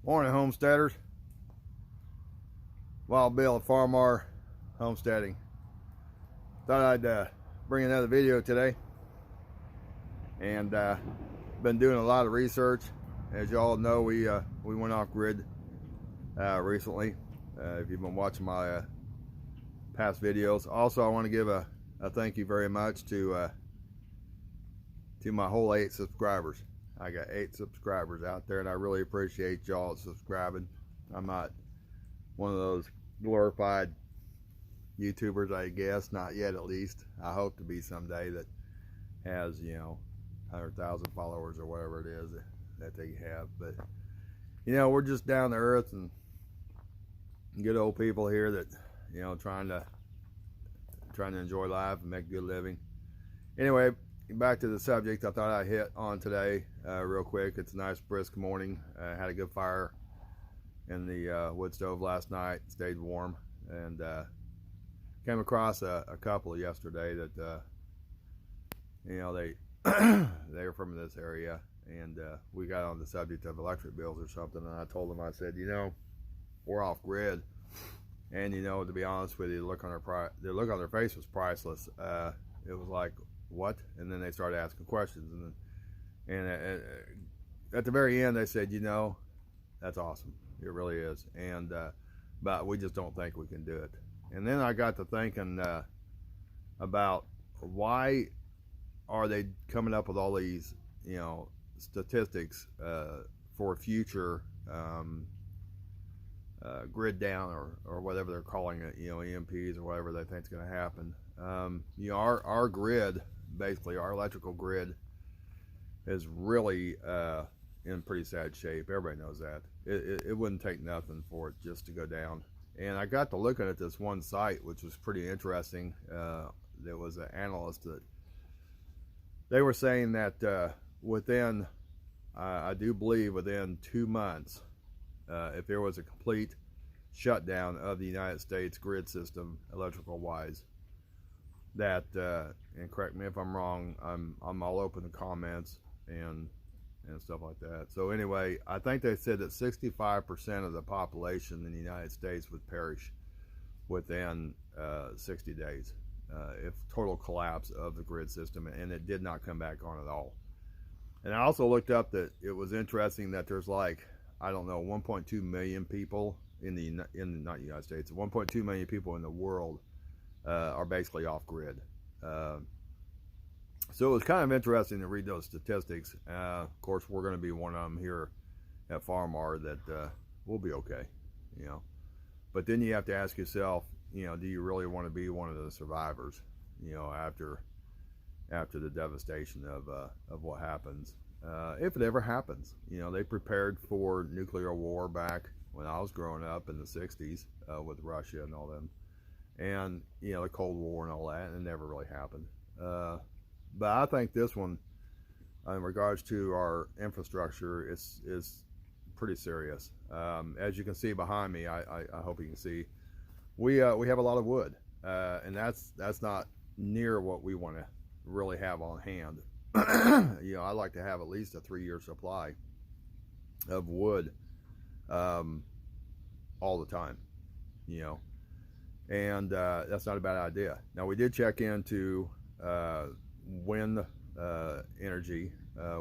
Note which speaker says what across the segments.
Speaker 1: Morning, homesteaders. Wild Bill at Farmar Homesteading. Thought I'd bring another video today, and been doing a lot of research. As you all know, we went off grid recently. If you've been watching my past videos. Also, I want to give a thank you very much to my whole 8 subscribers. I got 8 subscribers out there, and I really appreciate y'all subscribing. I'm not one of those glorified YouTubers, I guess, not yet at least. I hope to be someday, that has, 100,000 followers or whatever it is that they have. But we're just down to earth and good old people here that trying to enjoy life and make a good living. Anyway, back to the subject I thought I'd hit on today real quick. It's a nice brisk morning. Had a good fire in the wood stove last night. Stayed warm, and came across a couple yesterday that they they were from this area, and we got on the subject of electric bills or something, and I told them, I said, we're off grid, and to be honest with you, the look on their face was priceless. It was like, what? And then they started asking questions, and at the very end they said, that's awesome, it really is, and but we just don't think we can do it. And then I got to thinking about why are they coming up with all these statistics for future grid down, or whatever they're calling it, EMPs or whatever they think is going to happen. Our grid, basically our electrical grid, is really in pretty sad shape. Everybody knows that. It wouldn't take nothing for it just to go down. And I got to looking at this one site, which was pretty interesting. There was an analyst that they were saying that within, I do believe within 2 months, if there was a complete shutdown of the United States grid system, electrical wise, that and correct me if I'm wrong, I'm all open to comments and stuff like that. So anyway, I think they said that 65% of the population in the United States would perish within 60 days if total collapse of the grid system, and it did not come back on at all. And I also looked up that it was interesting that there's like, I don't know, 1.2 million people in not the United States, 1.2 million people in the world are basically off grid. So it was kind of interesting to read those statistics. Of course, we're going to be one of them here at Farmar that will be okay, But then you have to ask yourself, do you really want to be one of the survivors, after the devastation of what happens, if it ever happens? They prepared for nuclear war back when I was growing up in the 60s with Russia and all them, and the Cold War and all that, and it never really happened. But I think this one, in regards to our infrastructure, is pretty serious. As you can see behind me, I hope you can see, we have a lot of wood, and that's not near what we want to really have on hand. I like to have at least a 3-year supply of wood all the time, and that's not a bad idea. Now, we did check into wind energy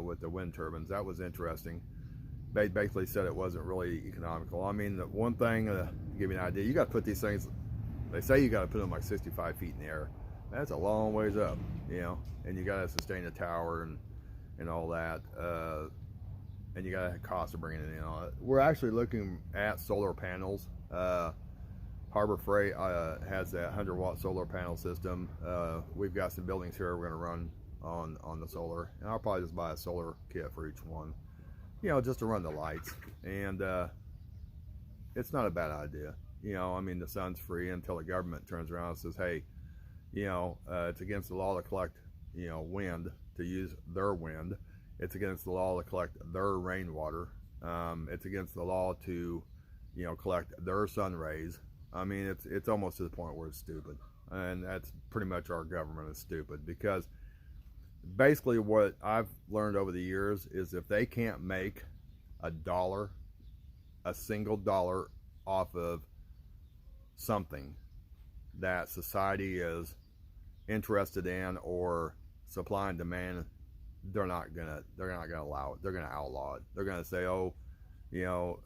Speaker 1: with the wind turbines. That was interesting. They basically said it wasn't really economical. I mean, the one thing, to give you an idea, you got to put these things, they say you got to put them like 65 feet in the air. That's a long ways up, and you got to sustain a tower and all that, and you got to have cost of bringing it in. We're actually looking at solar panels. Harbor Freight has that 100-watt solar panel system. We've got some buildings here we're going to run on the solar, and I'll probably just buy a solar kit for each one, just to run the lights. And it's not a bad idea. I mean, the sun's free until the government turns around and says, hey, it's against the law to collect, wind, to use their wind. It's against the law to collect their rainwater. It's against the law to, collect their sun rays. I mean, it's almost to the point where it's stupid, and that's pretty much our government is stupid, because basically what I've learned over the years is if they can't make $1 a single dollar off of something that society is interested in, or supply and demand, they're not gonna allow it. They're gonna outlaw it. They're gonna say, oh, you're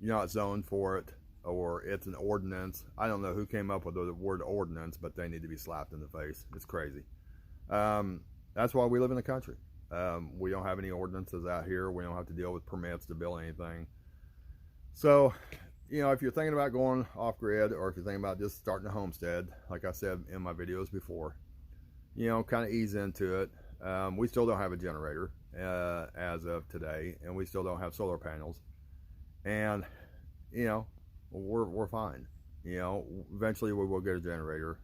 Speaker 1: not zoned for it, or it's an ordinance. I don't know who came up with the word ordinance, but they need to be slapped in the face. It's crazy. That's why we live in the country. We don't have any ordinances out here. We don't have to deal with permits to build anything. So, if you're thinking about going off grid, or if you're thinking about just starting a homestead, like I said in my videos before, kind of ease into it. We still don't have a generator as of today, and we still don't have solar panels. And, we're fine. Eventually we will get a generator,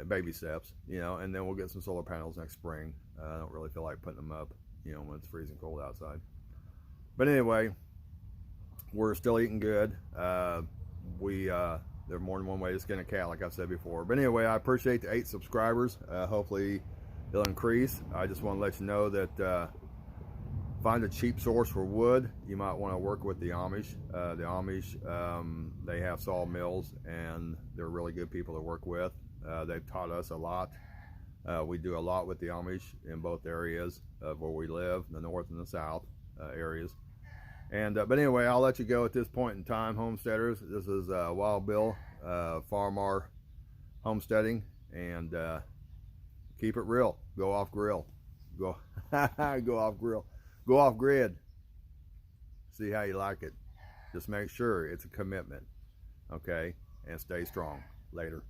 Speaker 1: baby steps, and then we'll get some solar panels next spring. I don't really feel like putting them up, when it's freezing cold outside. But anyway, we're still eating good. There's more than one way to skin a cat, like I said before. But anyway, I appreciate the 8 subscribers. Hopefully it'll increase. I just want to let you know that find a cheap source for wood. You might want to work with the Amish. The Amish, they have sawmills, and they're really good people to work with. They've taught us a lot. We do a lot with the Amish in both areas of where we live, the north and the south areas. And but anyway, I'll let you go at this point in time, homesteaders. This is Wild Bill, Farmar Homesteading, and keep it real. Go off grill. Go go off grill. Go off grid. See how you like it. Just make sure it's a commitment, okay? And stay strong. Later.